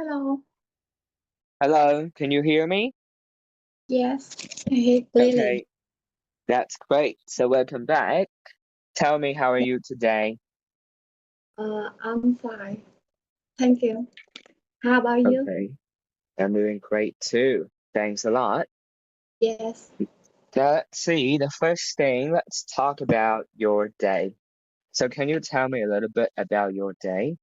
Hello. Hello, can you hear me? Yes, I hear clearly. Okay, that's great. So welcome back. Tell me, how are you today? I'm fine. Thank you. How about you? Okay, I'm doing great too. Thanks a lot. Yes. Let's see, the first thing, let's talk about your day. So can you tell me a little bit about your day?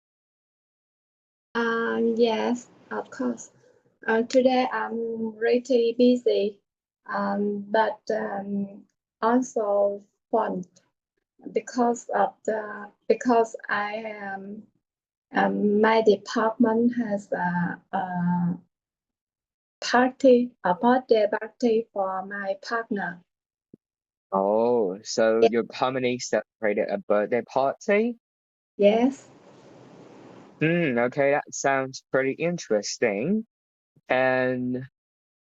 Yes, of course. Today I'm really busy, but also fun because I am my department has a birthday party for my partner. Oh, so your company celebrated a birthday party? Yes. Okay, that sounds pretty interesting. And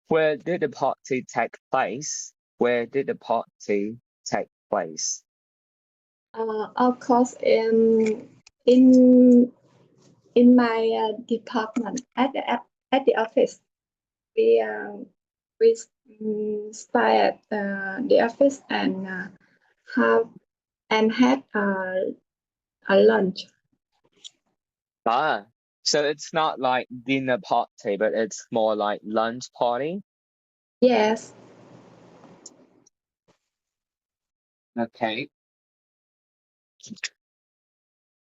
where did the party take place? Where did the party take place? Of course, in in my department at the office, we we stay at the office and have and had a lunch. Ah, so it's not like dinner party, but it's more like lunch party. Yes. Okay.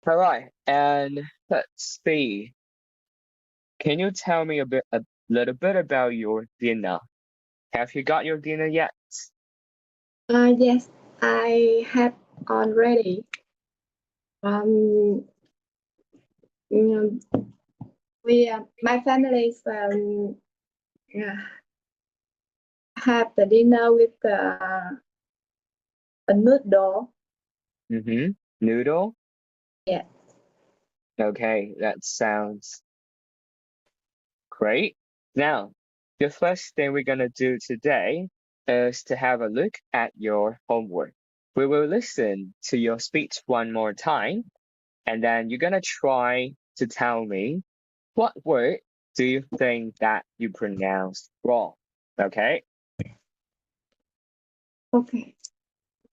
All right. And let's see. Can you tell me a little bit about your dinner? Have you got your dinner yet? Yes, I have already. Um, you know, we my families yeah, have the dinner with a noodle. Mm-hmm. Noodle? Yeah. Okay, that sounds great. Now, the first thing we're gonna do today is to have a look at your homework. We will listen to your speech one more time, and then you're gonna try to tell me what word do you think that you pronounced wrong. Okay? Okay.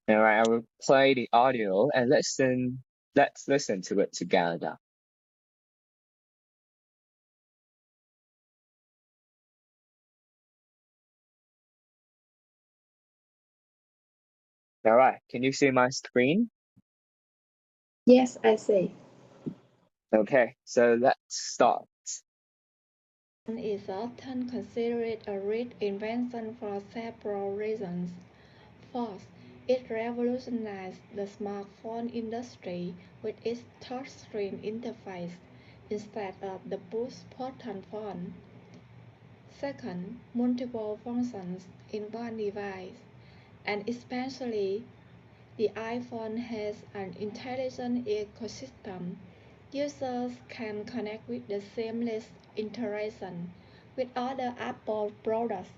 All right, I will play the audio and let's listen to it together. All right, can you see my screen? Yes, I see. Okay, so let's start. Is often considered a great invention for several reasons. First, it revolutionized the smartphone industry with its touchscreen interface instead of the push-button phone. Second, multiple functions in one device, and especially the iPhone has an intelligent ecosystem. Users can connect with the seamless interaction with other Apple products.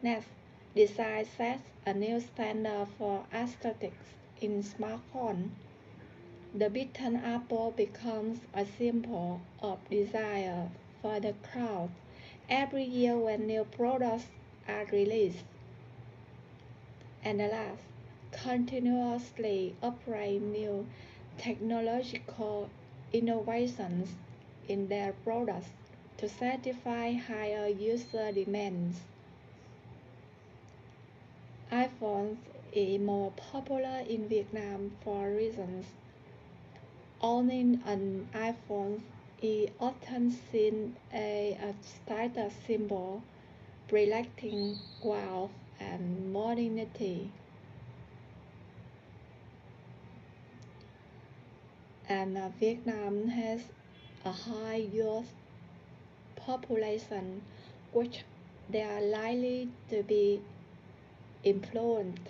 Next, design sets a new standard for aesthetics in smartphones. The bitten apple becomes a symbol of desire for the crowd every year when new products are released. And last, continuously operate new technological innovations in their products to satisfy higher user demands. iPhones is more popular in Vietnam for reasons. Owning an iPhone is often seen as a status symbol, reflecting wealth and modernity. And Vietnam has a high youth population, which they are likely to be influenced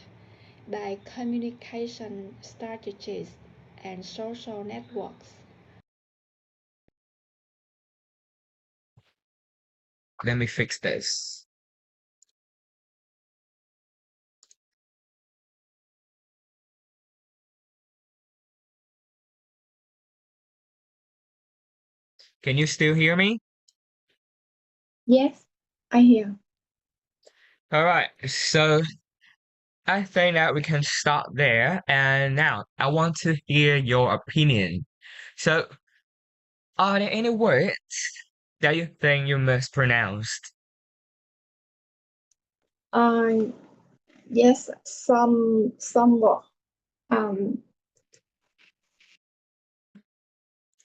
by communication strategies and social networks. Let me fix this. Can you still hear me? Yes, I hear. All right, so I think that we can stop there. And now I want to hear your opinion. So, are there any words that you think you mispronounced? Uh, yes, somewhat. Um,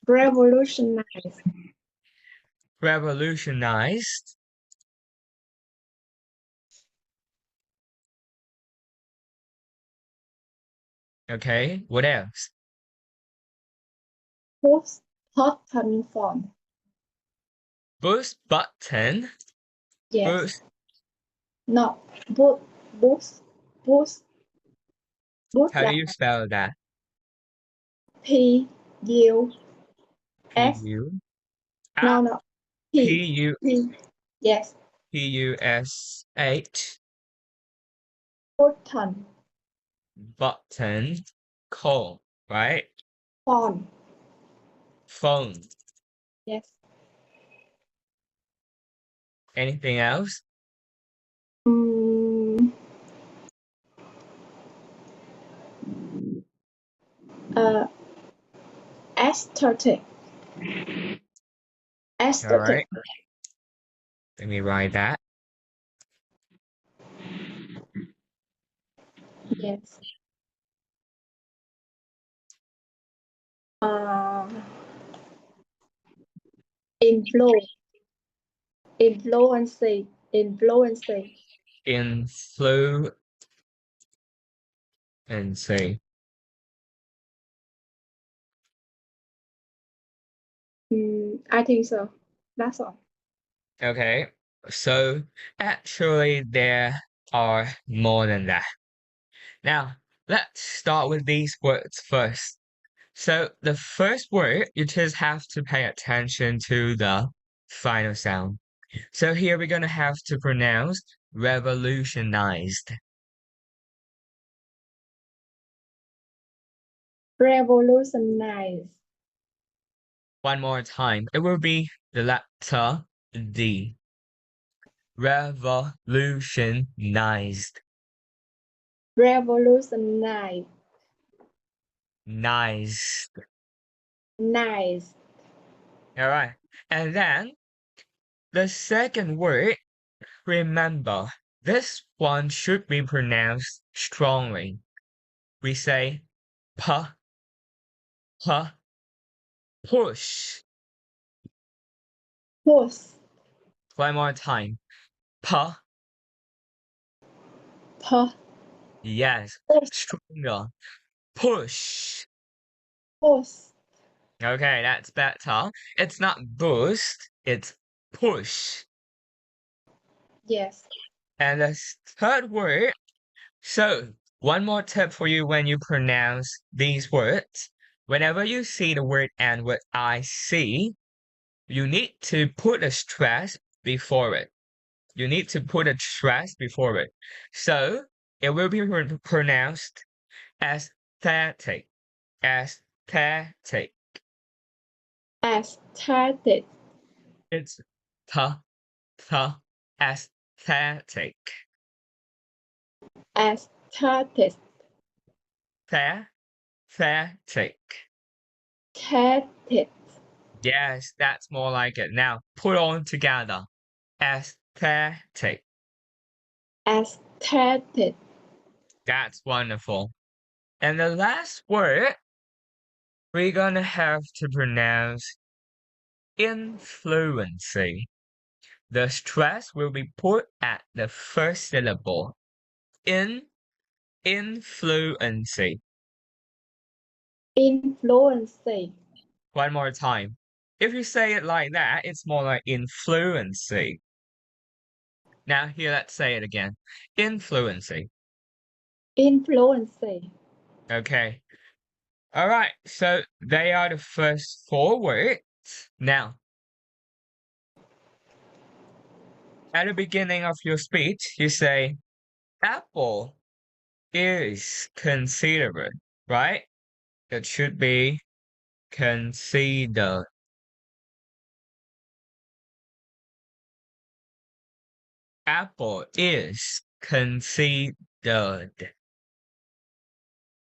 revolutionize. Revolutionized. Okay, what else? Post button font. Boost button. Yes. Boost. No. Boot. Boost. Boost. Boost How do like you spell that? P U P S. U. No, Ah, no. P P. U P. Yes. P U S H. Button. Button. Call. Right? Font. Phone. Yes. Anything else? Mm, uh, aesthetic. All right. Aesthetic. Let me write that. Yes. Uh, inflow. Influency. Influency. Influency. I think so. That's all. Okay. So actually there are more than that. Now, let's start with these words first. So the first word, you just have to pay attention to the final sound. So here we're gonna have to pronounce revolutionized. Revolutionize. One more time. It will be the letter D. Revolutionized. Revolutionize. Nice. Nice. All right. And then the second word, remember, this one should be pronounced strongly. We say pa, pa, push. Push. One more time. Pa, Push. yes, Push. stronger. Push. Push. Okay, that's better. It's not boost, it's push. Yes. And the third word, so one more tip for you when you pronounce these words. Whenever you see the word end with IC, you need to put a stress before it. You need to put a stress before it. So it will be pronounced aesthetic. Aesthetic. Aesthetic. It's ta ta aesthetic. Aesthetic. Aesthetic. Aesthetic. Yes, that's more like it. Now put on together. Aesthetic. Aesthetic. That's wonderful. And the last word we're gonna have to pronounce influency. The stress will be put at the first syllable. Influency. Influency. One more time. If you say it like that, it's more like influency. Now here, let's say it again. Influency. Influency. Okay. All right. So they are the first four words. Now, at the beginning of your speech, you say, Apple is considerate, right? It should be considered. apple is considered.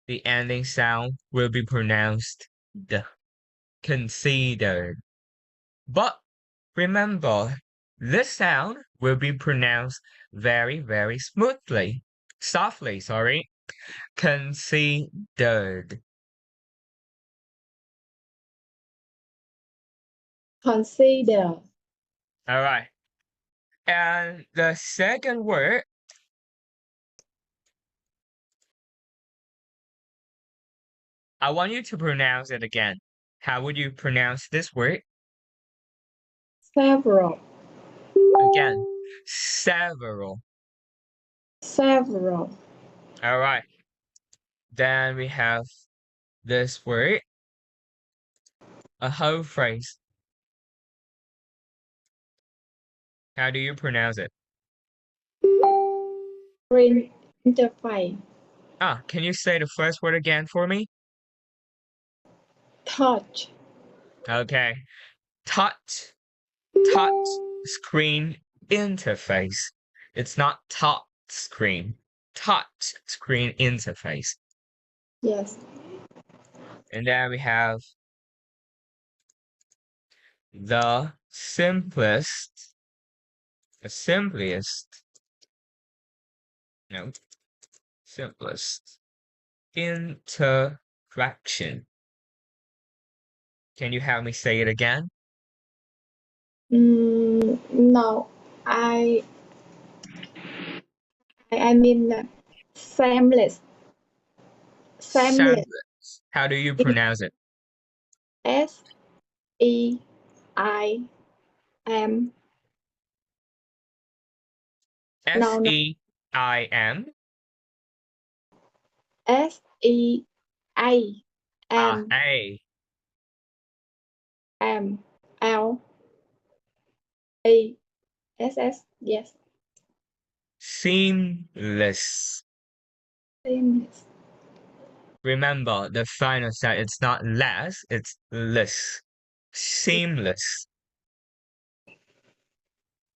The ending sound will be pronounced d. Considered. But remember, this sound will be pronounced very, very smoothly. Softly, sorry. Considered. Consider. All right. And the second word, I want you to pronounce it again. How would you pronounce this word? Several. Again, several. Several. All right. Then we have this word, a whole phrase. How do you pronounce it? Screen interface. Can you say the first word again for me? Touch. Okay. Touch. Touch screen interface. It's not touch screen. Touch screen interface. Yes. And then we have the simplest, the simplest, no, simplest interaction. Can you help me say it again? No, I mean seamless. Seamless. Semblance. How do you pronounce it? SEIM. No, no. SEIM. SEIM. A. LESS. Yes. Seamless. Seamless. Remember, the final sound, it's not less, it's less. Seamless.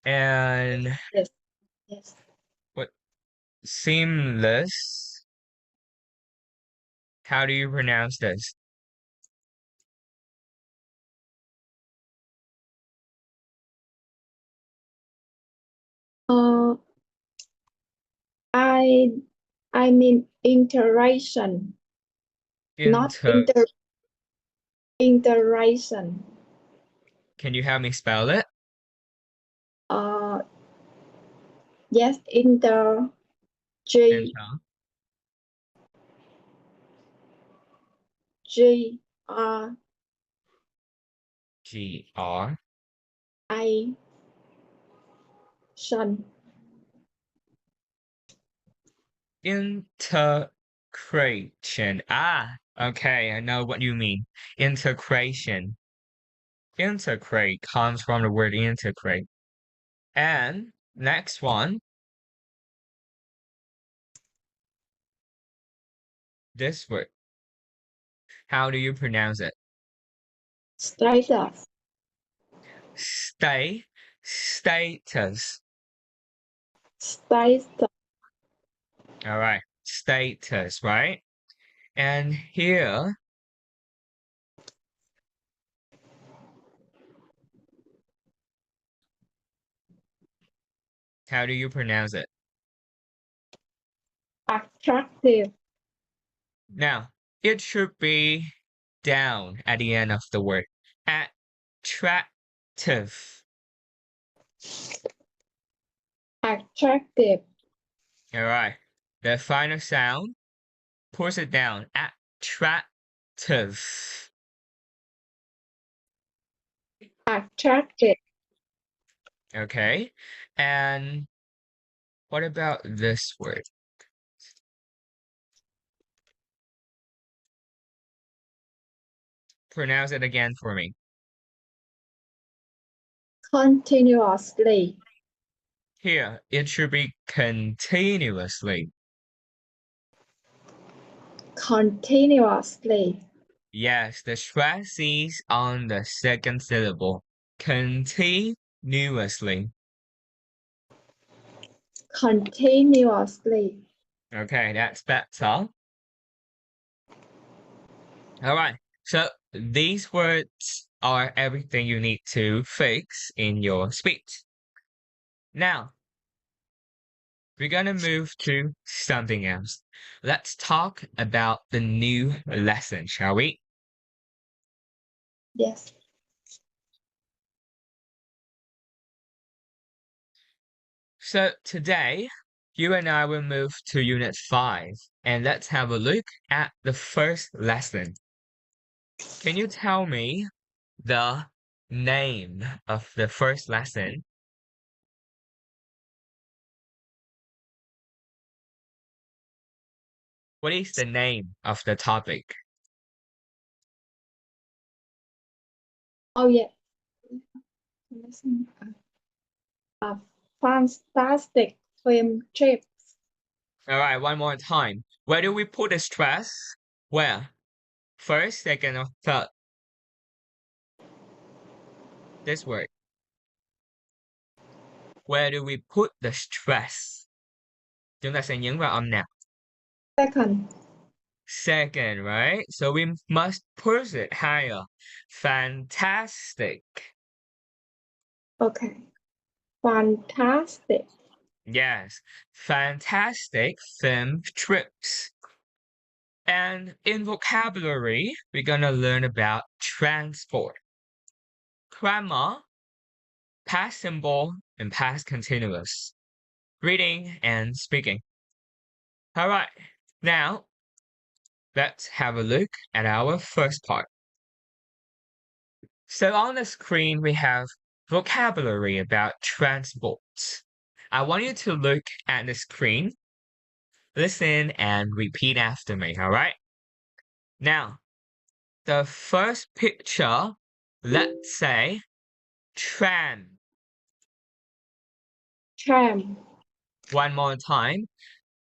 And Yes. Yes. what? Seamless. How do you pronounce this? Uh, I I mean interaction, not Inter. interaction. Can you help me spell it? Uh, yes, G Inter. G R GR. I Shun. Integration. Okay, I know what you mean. Integration. Integrate comes from the word integrate. And next one, this word. How do you pronounce it? Status. Stay, status. Status. All right, status, right? And here, how do you pronounce it? Attractive. Now, it should be down at the end of the word. Attractive. Attractive. All right, the final sound, push it down. Attractive. Attractive. Okay, and what about this word? Pronounce it again for me. Continuously. Here, it should be continuously. Continuously. Yes, the stress is on the second syllable. Continuously. Continuously. Okay, that's better. All right. So these words are everything you need to fix in your speech. Now, we're gonna move to something else. Let's talk about the new lesson, shall we? Yes. So today, you and I will move to Unit 5, and let's have a look at the first lesson. Can you tell me the name of the first lesson? What is the name of the topic? Oh yeah. Listen. A fantastic film trip. All right, one more time. Where do we put the stress? Where? First, second, or third? This word. Where do we put the stress? Chúng ta sẽ nhấn vào âm nào? Second. Second, right? So we must push it higher. Fantastic. Okay. Fantastic. Yes, fantastic film trips. And in vocabulary, we're gonna learn about transport, grammar, past simple, and past continuous, reading and speaking. All right, now let's have a look at our first part. So on the screen, we have vocabulary about transport. I want you to look at the screen, listen, and repeat after me, all right? Now, the first picture, let's say tram. Tram. One more time,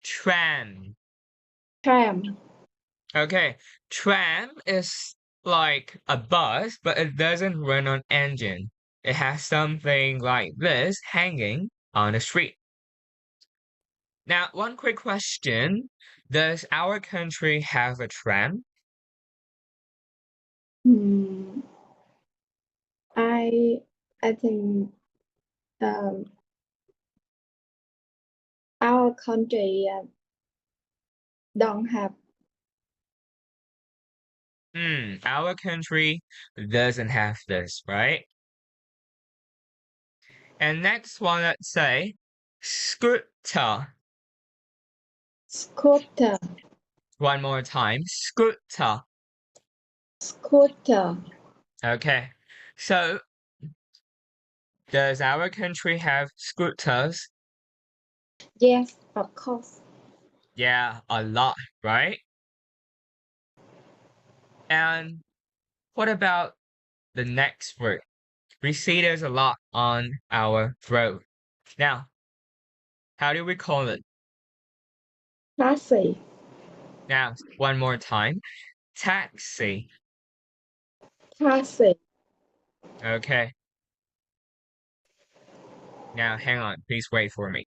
tram. Tram. Okay, tram is like a bus, but it doesn't run on engine. It has something like this hanging on the street. Now, one quick question. Does our country have a tram? Hmm. I think our country don't have. Our country doesn't have this, right? And next one, let's say scooter. Scooter. One more time, scooter. Scooter. Okay, so does our country have scooters? Yes, of course. Yeah, a lot, right? And what about the next word? We see there's a lot on our road. Now, how do we call it? Taxi. Now, one more time. Taxi. Taxi. Okay. Now, hang on. Please wait for me.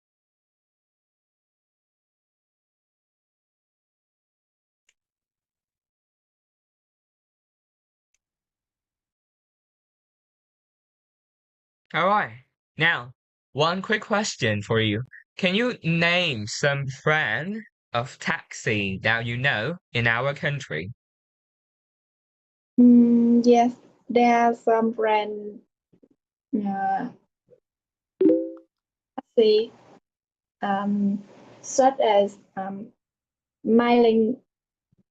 All right. Now, one quick question for you. Can you name some brand of taxi that you know in our country? Yes, there are some brand taxi such as Mailing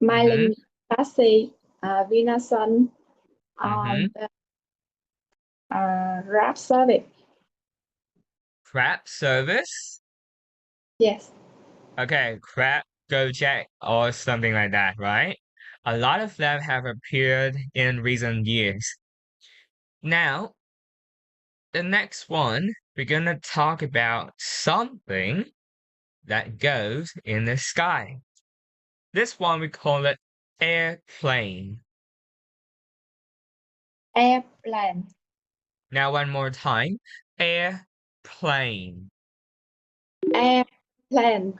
Mm-hmm. Taxi, Vinasun, Mm-hmm. and Grab service. Crab service? Yes. Okay, crab, Gojek, or something like that, right? A lot of them have appeared in recent years. Now, the next one, we're gonna talk about something that goes in the sky. This one we call it airplane. Airplane. Now one more time, airplane. Airplane.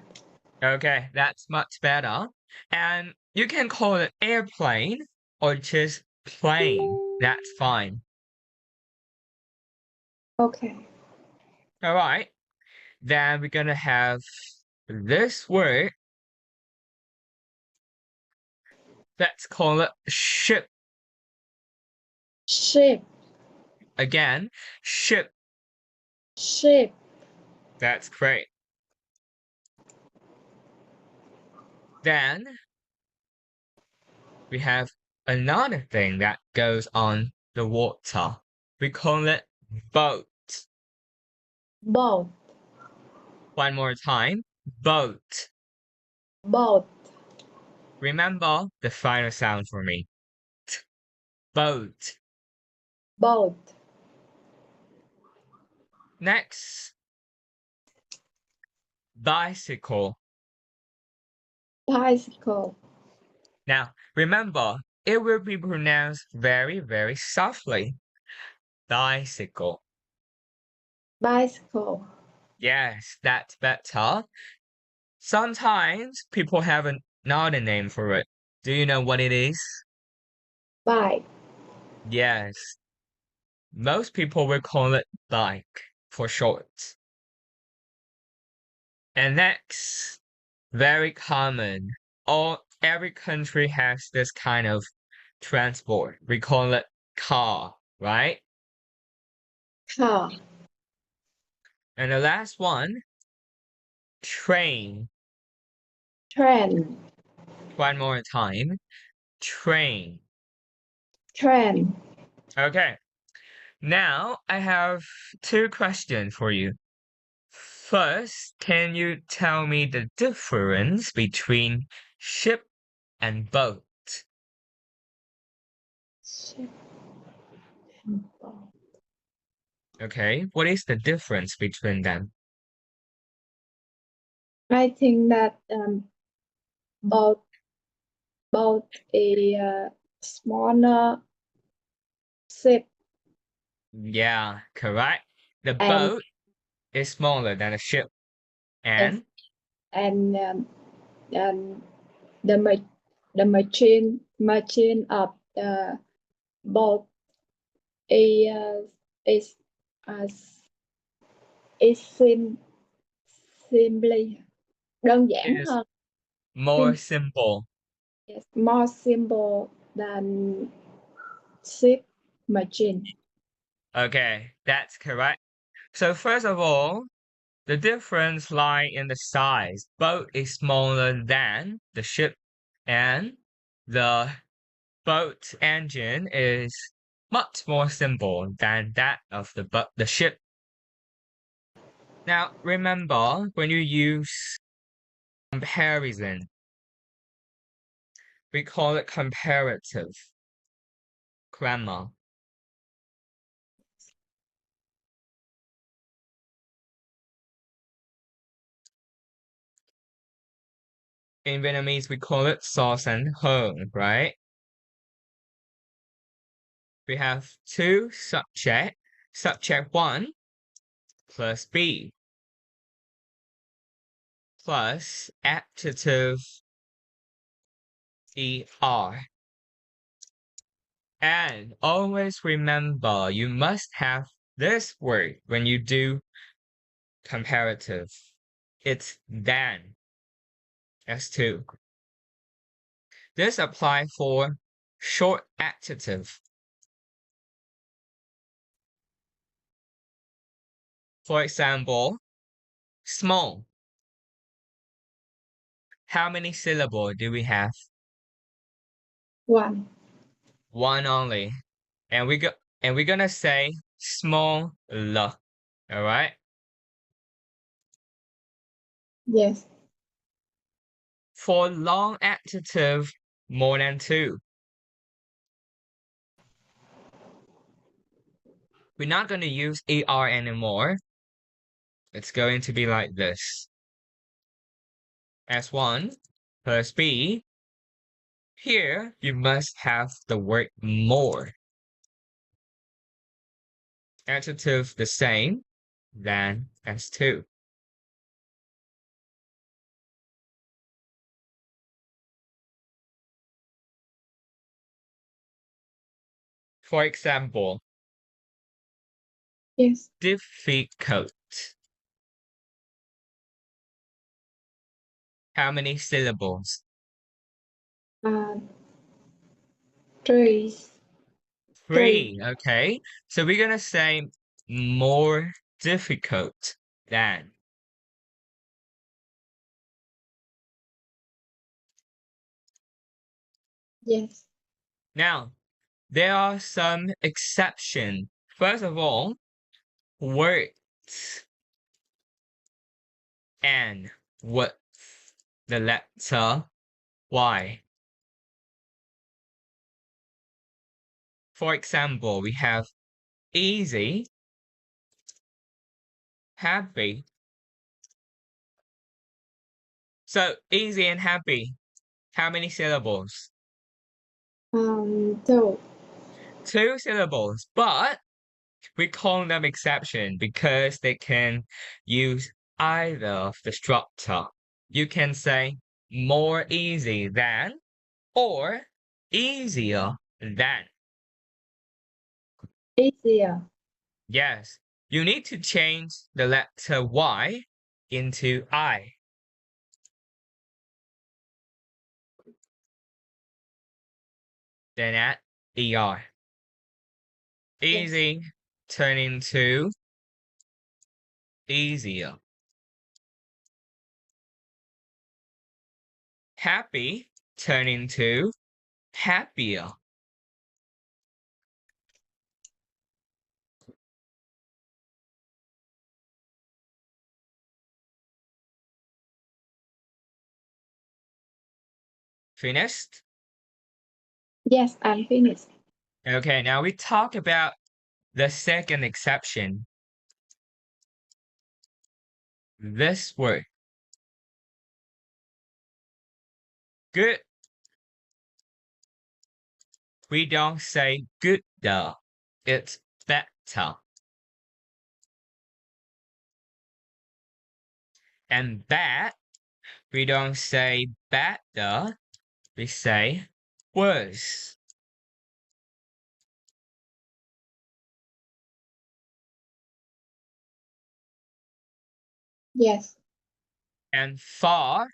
Okay, that's much better. And you can call it airplane or just plane. That's fine. Okay. All right. Then we're gonna have this word. Let's call it ship. Ship. Again, ship. Ship. That's great. Then we have another thing that goes on the water. We call it boat. Boat. One more time. Boat. Boat. Remember the final sound for me. Boat. Boat. Next, bicycle. Bicycle. Now, remember, it will be pronounced very, very softly. Bicycle. Bicycle. Yes, that's better. Sometimes people have another name for it. Do you know what it is? Bike. Yes, most people will call it bike for short. And next, very common. Every country has this kind of transport. We call it car, right? Car. And the last one, train. Train. One more time, train. Train. Okay, now I have two questions for you. First, can you tell me the difference between ship and boat? Ship and boat. Okay, what is the difference between them? I think that boat a smaller ship Yeah, correct. The and boat is smaller than a ship. yes, And and the machine of the boat is is as is simply đơn giản it is hơn. more simple. Yes, more simple than ship machine. Okay, that's correct. So first of all, the difference lie in the size. Boat is smaller than the ship, and the boat engine is much more simple than that of the ship. Now, remember when you use comparison, we call it comparative grammar. In Vietnamese, we call it so sánh hơn, right? We have two subject, subject 1 plus be plus adjective er. And always remember, you must have this word when you do comparative. It's than, S2. This applies for short adjective. For example, small. How many syllables do we have? One. One only. And we're gonna say small l. Alright? Yes. For long adjective, more than two. We're not gonna use er anymore. It's going to be like this. S1 plus B. Here, you must have the word more. Adjective the same, than S2. For example, Yes. difficult. How many syllables? Uh, three. Three. Three. Okay. So we're gonna say more difficult than. Yes. Now, there are some exceptions. First of all, words and with the letter Y. For example, we have easy, happy. So easy and happy, how many syllables? Two. Two syllables, but we call them exception because they can use either of the structure. You can say more easy than or easier than. Easier. Yes, you need to change the letter Y into I. Then add ER. Yes. Easy turn into easier. Happy turn into happier. Finished? Yes, I'm finished. Okay, now we talk about the second exception. This word. Good. We don't say gooder. It's better. And bad, we don't say better. We say worse. Yes. And far,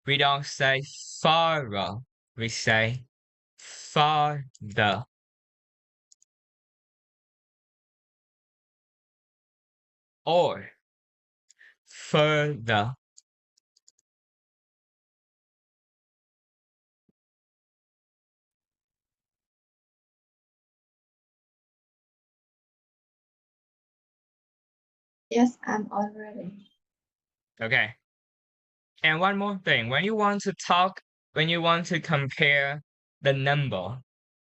we don't say farther. We say farther. Or further. Yes, I'm all ready. Okay. And one more thing, when you want to compare the number,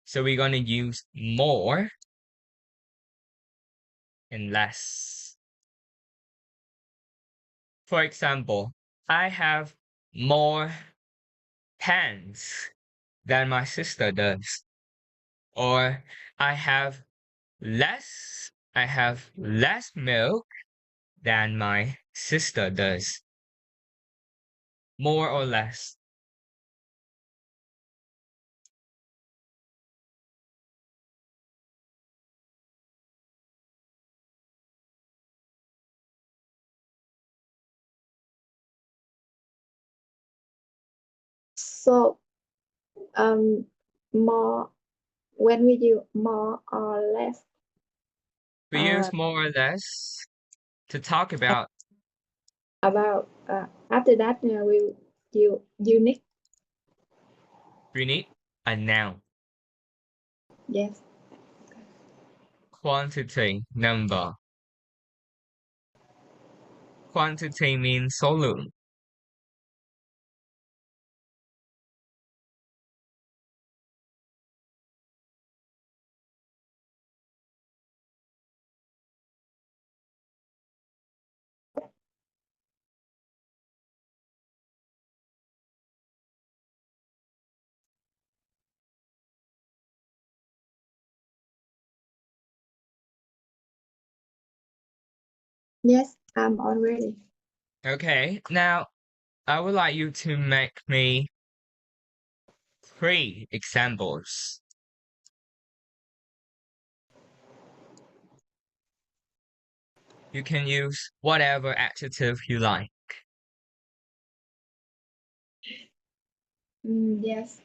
so we're going to use more and less. For example, I have more pens than my sister does. Or I have less milk than my sister does. More or less. So, um, more when we do more or less, We uh, use more or less to talk about. about after that we do unit. We need a noun. Yes. Quantity, number. Quantity means số lượng. Yes, I'm all ready. Okay, now I would like you to make me 3 examples. You can use whatever adjective you like. Yes.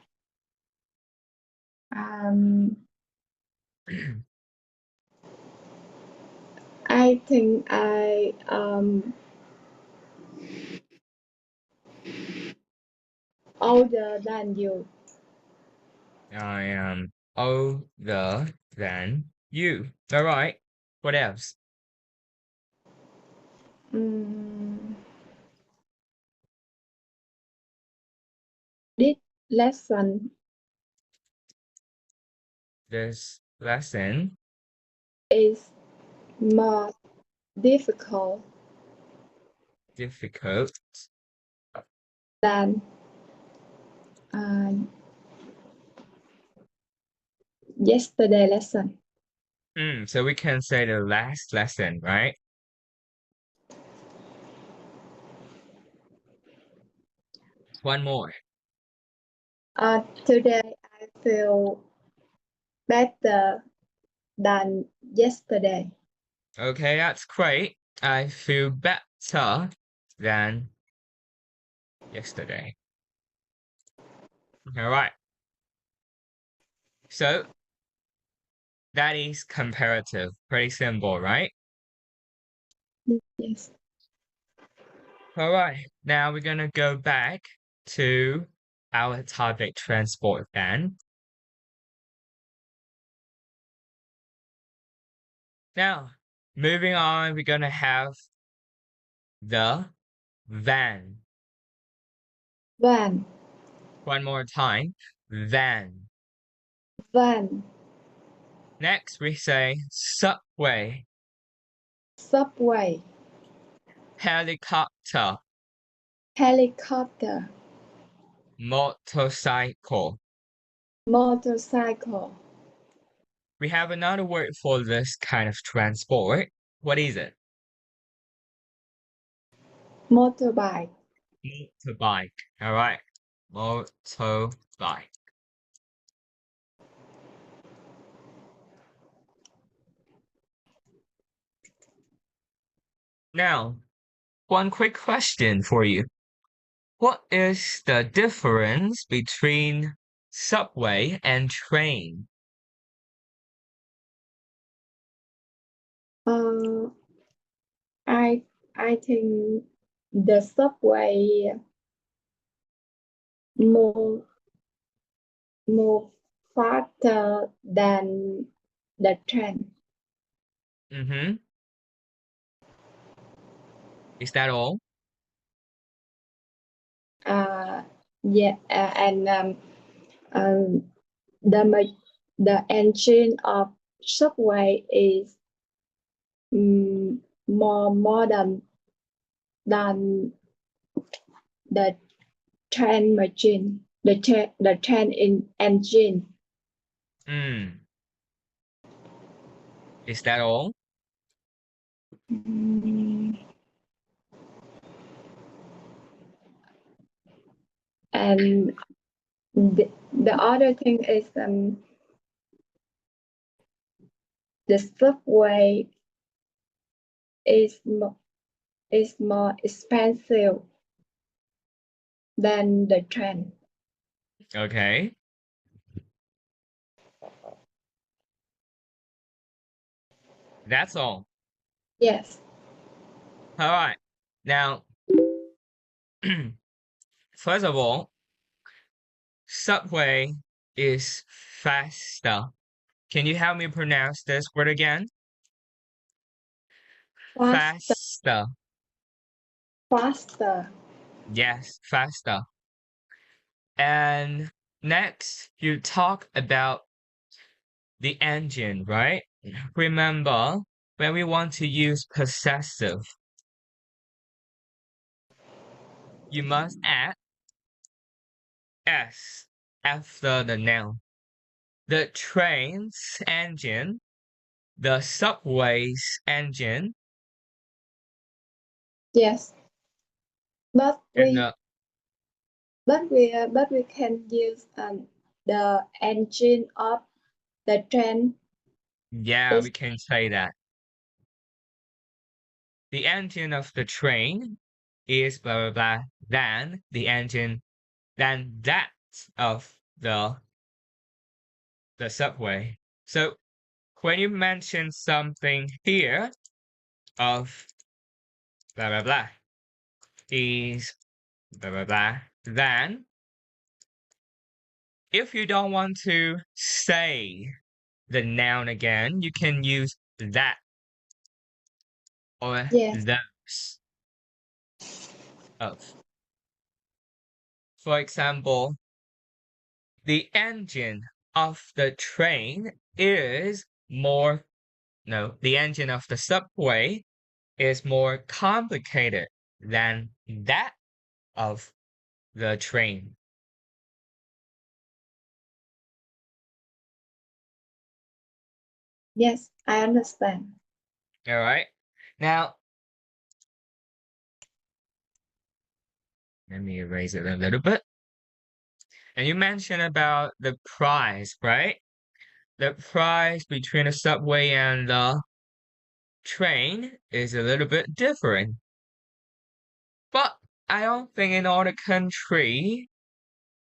I think I older than you. I am older than you. All right. What else? This lesson This lesson is more difficult difficult than yesterday lesson. So we can say the last lesson, right? One more. Today I feel better than yesterday. Okay, that's great. I feel better than yesterday. All right. So that is comparative. Pretty simple, right? Yes. All right. Now we're gonna go back to our topic transport then. Now, moving on, we're gonna have the van. Van. One more time. Van. Van. Next, we say subway, Subway. helicopter, Helicopter. motorcycle. Motorcycle. We have another word for this kind of transport. What is it? Motorbike. Motorbike. All right. Motorbike. Now, one quick question for you. What is the difference between subway and train? Uh, I think the subway move move faster than the train. Mm-hmm. Is that all? Yeah, and the engine of subway is more modern than the train machine. The train in engine. Mm. Is that all? And the other thing is the subway is more expensive than the train. Okay. That's all. Yes. All right. Now, first of all, subway is faster. Can you help me pronounce this word again? Faster. Faster. Faster. Yes, faster. And next, you talk about the engine, right? Remember, when we want to use possessive, you must add s after the noun. The train's engine, the subway's engine, Yes. But and we can use the engine of the train yeah, is we can say that. the engine of the train is blah blah blah than that of the subway. So when you mention something here of blah blah blah is blah blah blah, then if you don't want to say the noun again, you can use that or Yes. those of. For example, the engine of the train is more, no, the engine of the subway is more complicated than that of the train. Yes, I understand. All right. Now, let me erase it a little bit. And you mentioned about the price, right? The price between the subway and the train is a little bit different. But I don't think in other country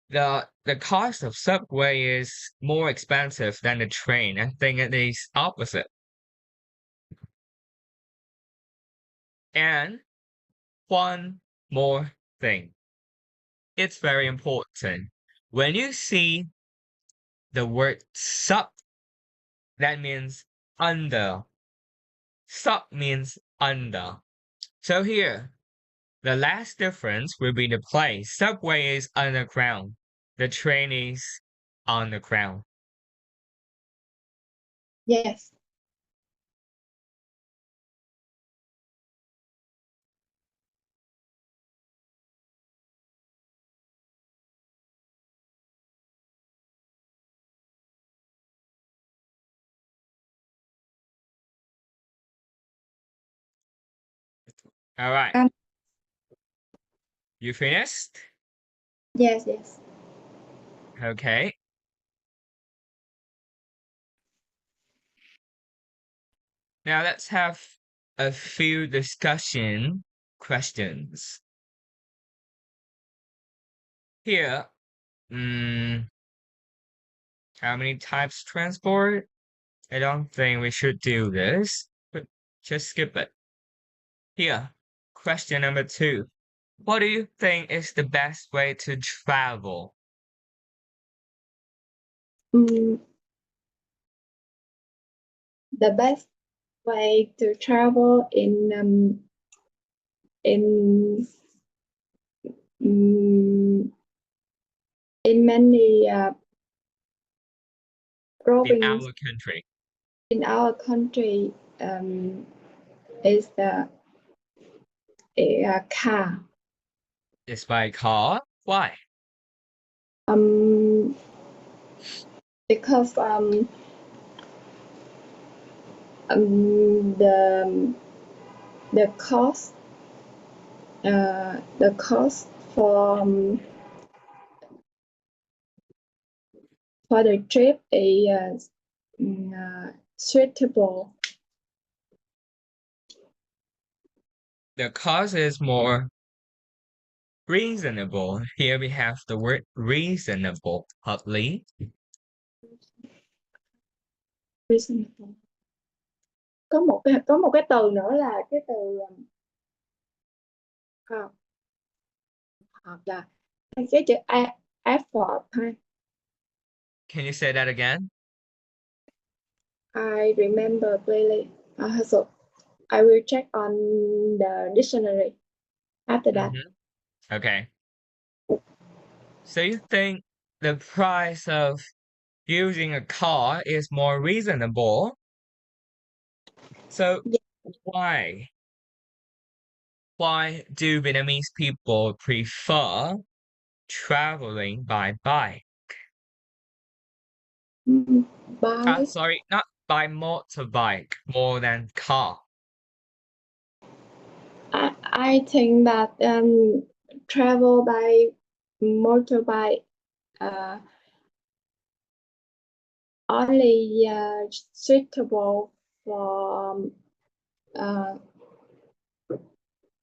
the cost of subway is more expensive than the train. I think it is opposite. And one more thing. It's very important. When you see the word sub, that means under. Sub means under. So here, the last difference will be the place. Subway is underground. The train is on the ground. Yes. All right. Um, You finished? yes, yes. Okay. Now let's have a few discussion questions. Here, how many types transport? I don't think we should do this, but just skip it. Here, question number 2. What do you think is the best way to travel? The best way to travel in in many In provinces our country. in our country is a car. It's by car. Why? Because the cost for the trip is suitable. The cost is more reasonable. Here we have the word reasonable. Hợp lý. Reasonable. Có một cái từ nữa là cái từ hoặc là cái chữ effort thôi. Can you say that again? I remember clearly. So I will check on the dictionary after that. Okay. So you think the price of using a car is more reasonable? So why? Why do Vietnamese people prefer traveling by bike? By Sorry, not by motorbike, more than car. I think that travel by motorbike only suitable for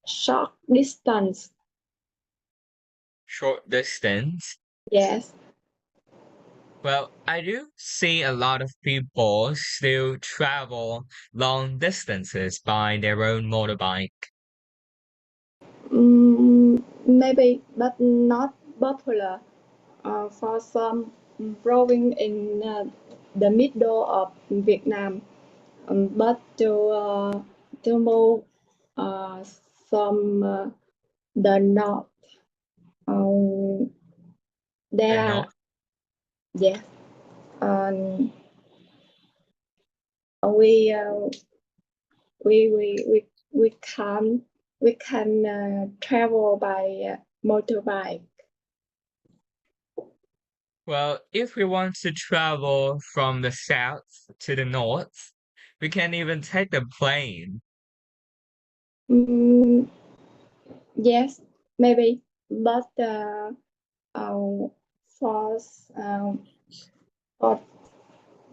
short distance. Short distance. Yes. Well, I do see a lot of people still travel long distances by their own motorbike. Maybe, but not popular. For some growing in the middle of Vietnam, but to move some the north. Um, The there are north. yes. Um, we uh, we can travel by motorbike. Well, if we want to travel from the south to the north, we can even take the plane. Mm, yes, maybe, but for um, for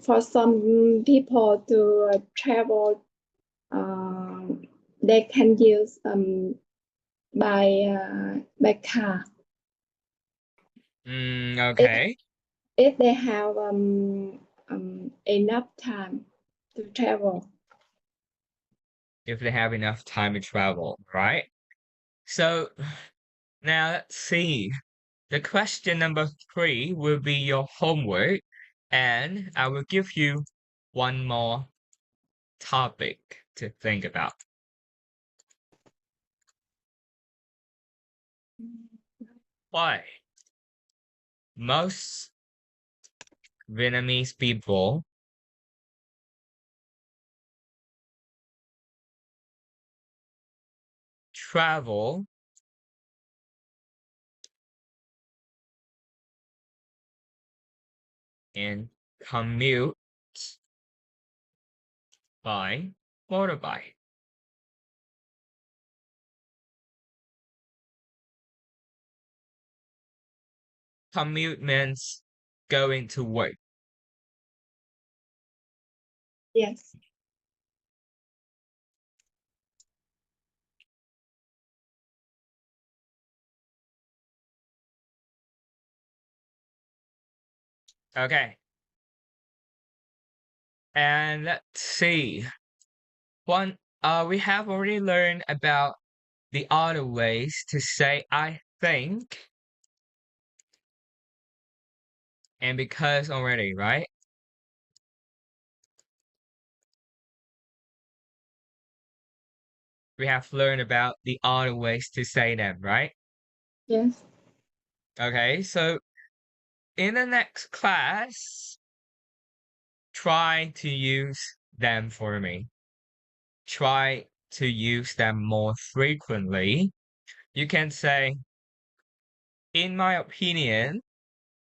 for some people to travel, they can use by car if Okay. if they have enough time to travel. If they have enough time to travel, right? So now let's see. The question number 3 will be your homework, and I will give you one more topic to think about. Why? Most Vietnamese people travel and commute by motorbike. Commute means going to work. Yes, Okay. And let's see. We have already learned about the other ways to say I think and because already, right? We have learned about the other ways to say them, right? yes, Okay, so in the next class, try to use them for me. Try to use them more frequently. You can say, in my opinion,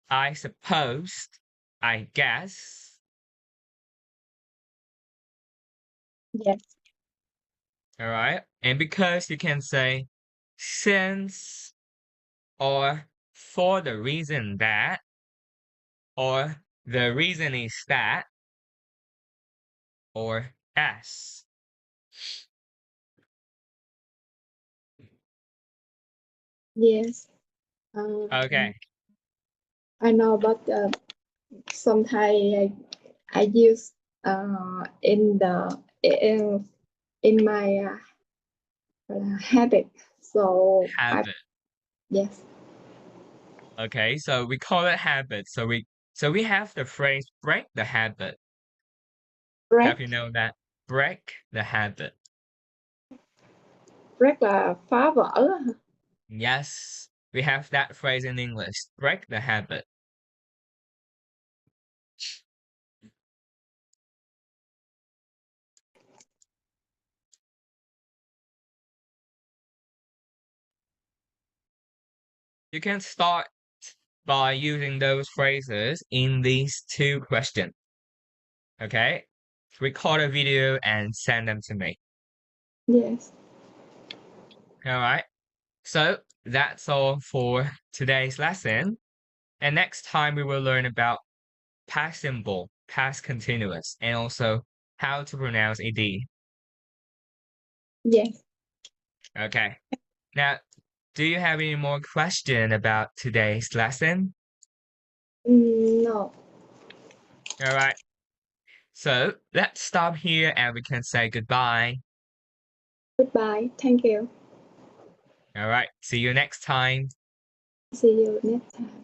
I suppose, I guess. yes, All right. And because you can say, since, or for the reason that, or the reason is that, or as. yes. Okay. I know, but sometimes I use in my habit. So I Habit. yes, Okay, so we call it habit. So we have the phrase break the habit. Have you break known that? Break the habit. break là phá vỡ. Yes, we have that phrase in English. Break the habit. You can start by using those phrases in these 2 questions. Okay? Record a video and send them to me. Yes, All right. So that's all for today's lesson. And next time we will learn about past simple, past continuous, and also how to pronounce ed. yes. Okay. Now, do you have any more question about today's lesson? No. All right. So let's stop here and we can say goodbye. Goodbye. Thank you. All right. See you next time. See you next time.